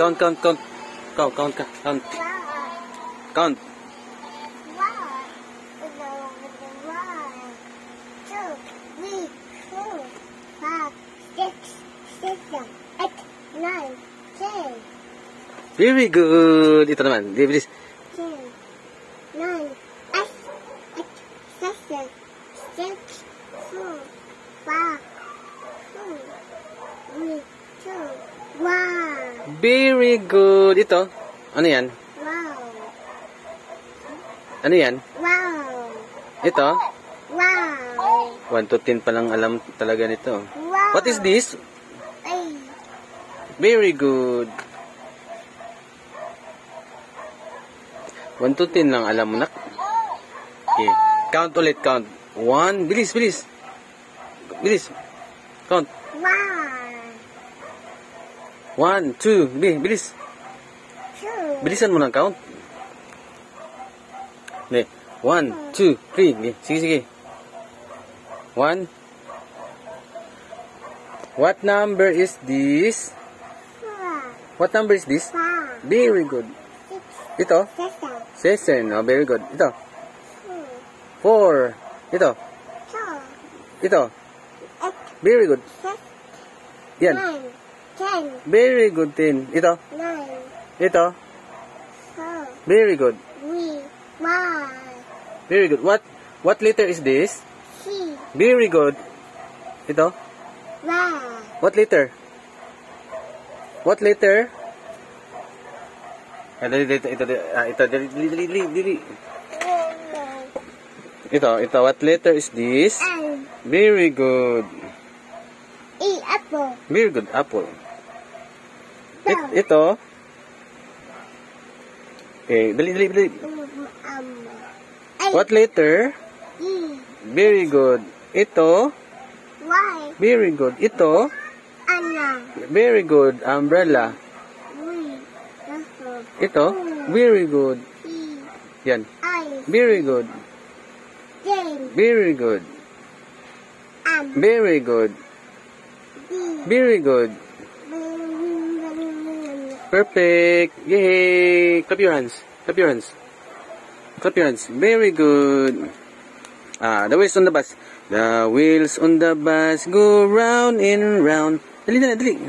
Count. Count. Count. 9, 10. Very good. Ito naman. Bilis. 10, 9, 8, 7, 6, 4, 5, 4, 3, 2, 1. Very good. Ito. Ano yan? Wow. Ano yan? Wow. Ito. Wow. 1 to 10 pa lang alam talaga nito. Wow. What is this? Ay. Very good. 1 to 10 lang alam mo, nak. Okay. Count ulit. Count. 1. Bilis. Count. 1, 2. Bilis. 2. Bilisan mo ng count. 1, 2, 3. Sige. 1. What number is this? 4. What number is this? 5. Very good. 6. Ito? 7. 7. Oh, very good. Ito? 2. 4. Ito? 4. Ito? 8. Very good. 6. Yan. 9. 10. Very good. 10. Ito? 9. Ito? 4. Very good. 3. 1. Very good. What letter is this? C. Very good. Ito? 1. What letter? What letter? Dali. Ito. What letter is this? N. Very good. E. Apple. Very good. Apple. Down. Ito? Okay, dali. A. What letter? E. Very good. Ito? Y. Very good. Ito? Anna. Very good. Umbrella. V. Ito? Very good. E. Yan. I. Very good. J. Very good. M. Very good. D. Very good. Perfect. Yay! Clap your hands. Very good. The wheels on the bus. The wheels on the bus go round and round. Dali. Dali.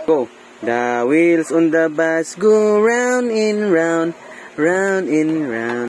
Go. The wheels on the bus go round and round, round and round.